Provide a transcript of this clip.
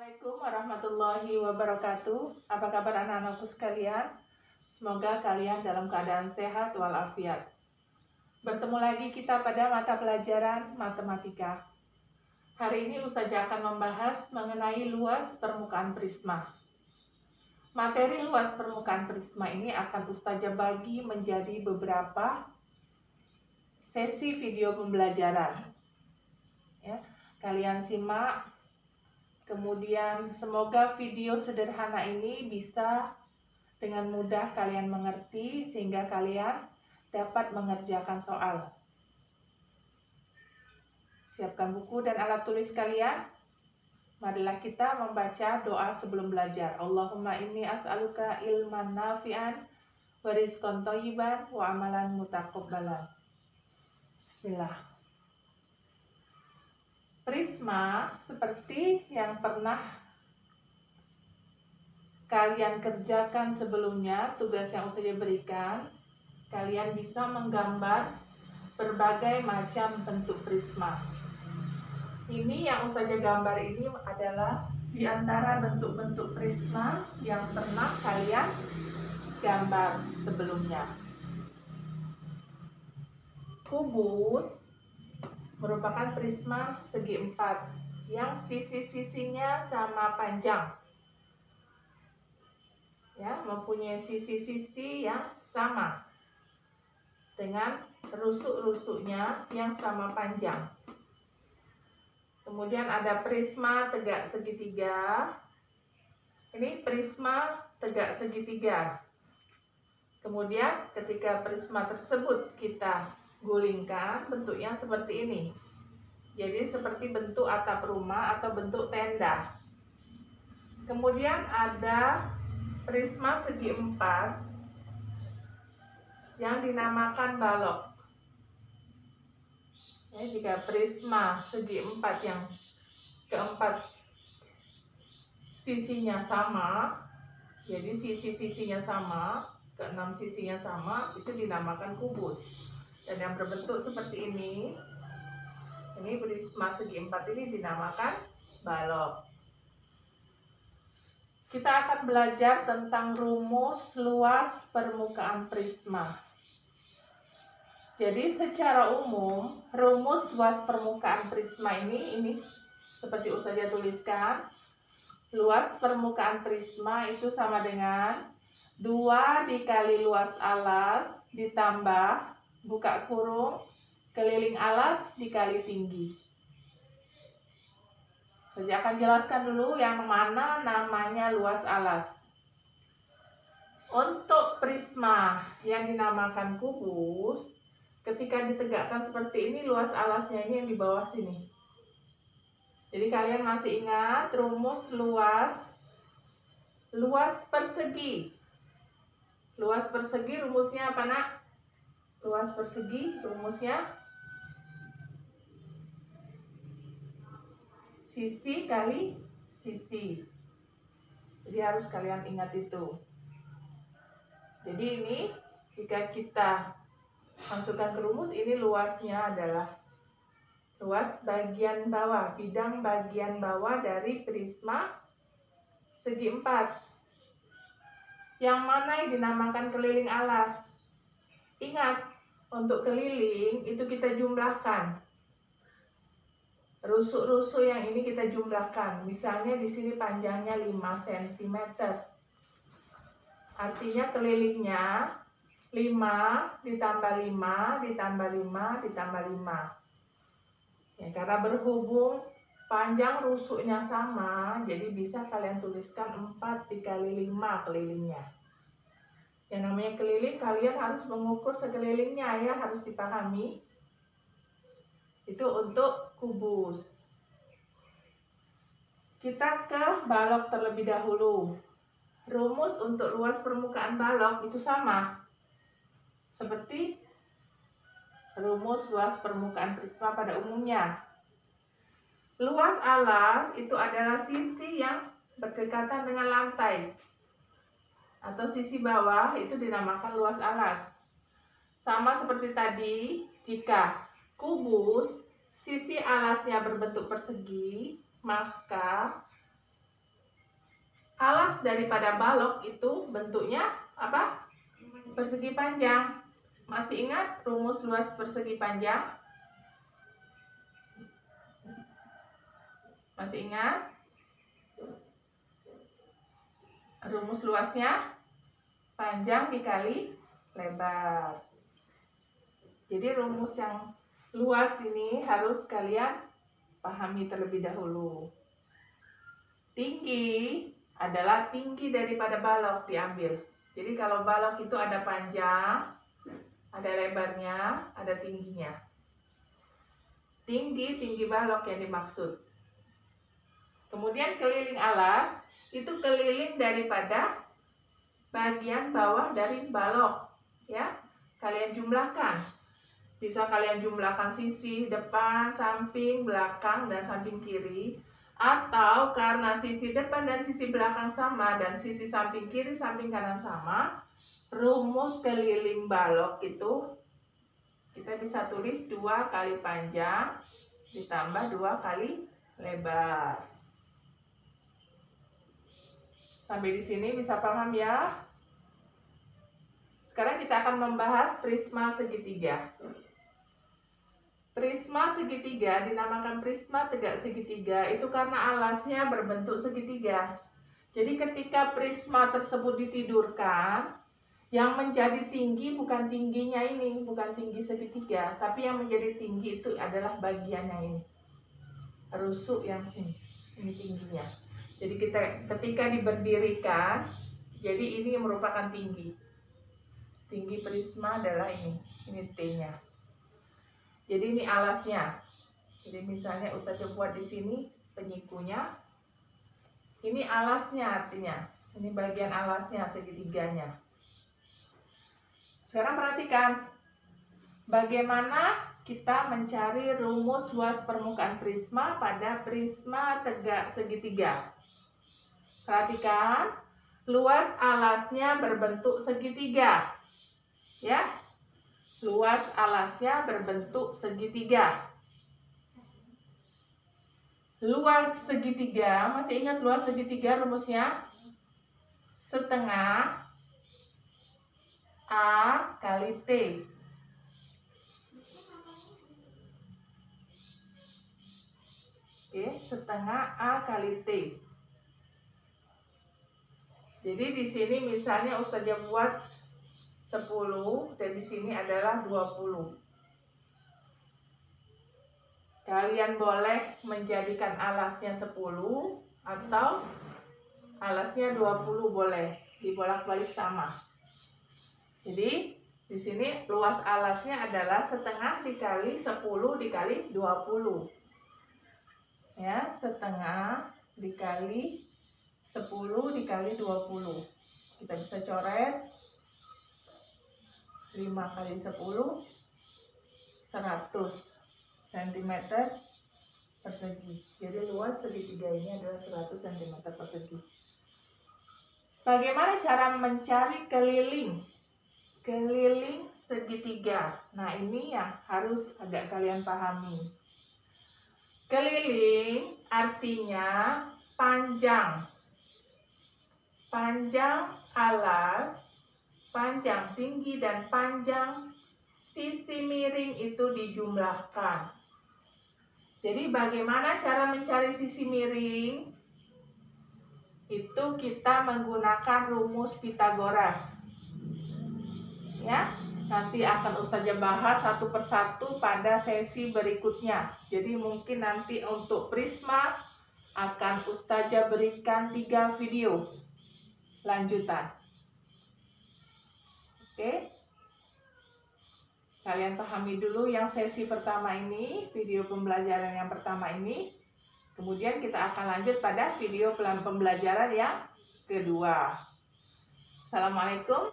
Assalamualaikum warahmatullahi wabarakatuh. Apa kabar anak-anakku sekalian? Semoga kalian dalam keadaan sehat walafiat. Bertemu lagi kita pada mata pelajaran matematika. Hari ini Ustazah akan membahas mengenai luas permukaan prisma. Materi luas permukaan prisma ini akan Ustazah bagi menjadi beberapa sesi video pembelajaran. Ya, kalian simak. Kemudian semoga video sederhana ini bisa dengan mudah kalian mengerti sehingga kalian dapat mengerjakan soal. Siapkan buku dan alat tulis kalian. Marilah kita membaca doa sebelum belajar. Allahumma inni as'aluka ilman nafi'an wa rizqan thayyiban wa amalan mutaqabbalan. Bismillah. Prisma seperti yang pernah kalian kerjakan sebelumnya, tugas yang Ustazah berikan, kalian bisa menggambar berbagai macam bentuk prisma. Ini yang Ustazah gambar ini adalah di antara bentuk-bentuk prisma yang pernah kalian gambar sebelumnya. Kubus merupakan prisma segi empat yang sisi-sisinya sama panjang. Ya, mempunyai sisi-sisi yang sama dengan rusuk-rusuknya yang sama panjang. Kemudian ada prisma tegak segitiga. Ini prisma tegak segitiga. Kemudian ketika prisma tersebut kita gulingkan, bentuknya seperti ini. Jadi seperti bentuk atap rumah atau bentuk tenda. Kemudian ada prisma segi empat yang dinamakan balok. Ya, jika prisma segi empat yang keempat sisinya sama, jadi sisi-sisinya sama, keenam sisinya sama, itu dinamakan kubus. Dan yang berbentuk seperti ini prisma segi empat ini dinamakan balok. Kita akan belajar tentang rumus luas permukaan prisma. Jadi secara umum, rumus luas permukaan prisma ini seperti Ustazah tuliskan. Luas permukaan prisma itu sama dengan 2 dikali luas alas ditambah buka kurung keliling alas dikali tinggi. Saya akan jelaskan dulu yang mana namanya luas alas. Untuk prisma yang dinamakan kubus, ketika ditegakkan seperti ini, luas alasnya ini yang di bawah sini. Jadi kalian masih ingat rumus luas persegi. Luas persegi rumusnya apa, Nak? Luas persegi rumusnya sisi kali sisi. Jadi harus kalian ingat itu. Jadi ini jika kita masukkan ke rumus, ini luasnya adalah luas bagian bawah, bidang bagian bawah dari prisma segi empat. Yang mana yang dinamakan keliling alas. Ingat, untuk keliling itu kita jumlahkan. Rusuk-rusuk yang ini kita jumlahkan. Misalnya di sini panjangnya 5 cm. Artinya kelilingnya 5 ditambah 5 ditambah 5 ditambah 5. Ya, karena berhubung panjang rusuknya sama, jadi bisa kalian tuliskan 4 dikali 5 kelilingnya. Yang namanya keliling, kalian harus mengukur sekelilingnya ya, harus dipahami. Itu untuk kubus. Kita ke balok terlebih dahulu. Rumus untuk luas permukaan balok itu sama seperti rumus luas permukaan prisma pada umumnya. Luas alas itu adalah sisi yang berdekatan dengan lantai atau sisi bawah, itu dinamakan luas alas. Sama seperti tadi, jika kubus sisi alasnya berbentuk persegi, maka Alas daripada balok itu bentuknya apa? Persegi panjang. Masih ingat rumus luas persegi panjang? Masih ingat? Rumus luasnya panjang dikali lebar. Jadi rumus yang luas ini harus kalian pahami terlebih dahulu. Tinggi adalah tinggi daripada balok diambil. Jadi kalau balok itu ada panjang, ada lebarnya, ada tingginya. Tinggi balok yang dimaksud. Kemudian keliling alas itu keliling daripada bagian bawah dari balok, ya. Kalian jumlahkan. Bisa kalian jumlahkan sisi depan, samping, belakang, dan samping kiri. Atau karena sisi depan dan sisi belakang sama dan sisi samping kiri, samping kanan sama, rumus keliling balok itu kita bisa tulis 2 kali panjang ditambah 2 kali lebar. Sampai di sini bisa paham ya? Sekarang kita akan membahas prisma segitiga. Prisma segitiga dinamakan prisma tegak segitiga itu karena alasnya berbentuk segitiga. Jadi ketika prisma tersebut ditidurkan, yang menjadi tinggi bukan tingginya ini, bukan tinggi segitiga, tapi yang menjadi tinggi itu adalah bagiannya ini. Rusuk yang ini tingginya. Jadi ketika diberdirikan, jadi ini merupakan tinggi. Tinggi prisma adalah ini T-nya. Jadi ini alasnya. Jadi misalnya Ustazah buat di sini penyikunya. Ini alasnya artinya. Ini bagian alasnya segitiganya. Sekarang perhatikan bagaimana kita mencari rumus luas permukaan prisma pada prisma tegak segitiga. Perhatikan, luas alasnya berbentuk segitiga. Ya. Luas alasnya berbentuk segitiga. Luas segitiga, masih ingat luas segitiga rumusnya? Setengah A kali T. Oke, setengah A kali T. Jadi di sini misalnya Ustazah buat 10 dan di sini adalah 20. Kalian boleh menjadikan alasnya 10 atau alasnya 20 boleh, dibolak-balik sama. Jadi di sini luas alasnya adalah setengah dikali 10 dikali 20. Ya, setengah dikali 10 dikali 20. Kita bisa coret 5 kali 10 100 cm persegi. Jadi luas segitiga ini adalah 100 cm persegi. Bagaimana cara mencari keliling segitiga? Nah, ini ya harus agak kalian pahami. Keliling artinya panjang. Panjang alas, panjang tinggi dan panjang sisi miring itu dijumlahkan. Jadi bagaimana cara mencari sisi miring? Itu kita menggunakan rumus Pythagoras. Ya, nanti akan Ustazah bahas satu persatu pada sesi berikutnya. Jadi mungkin nanti untuk prisma akan Ustazah berikan 3 video lanjutan. Oke. Kalian pahami dulu yang sesi pertama ini, video pembelajaran yang pertama ini. Kemudian kita akan lanjut pada video pembelajaran yang kedua. Assalamualaikum.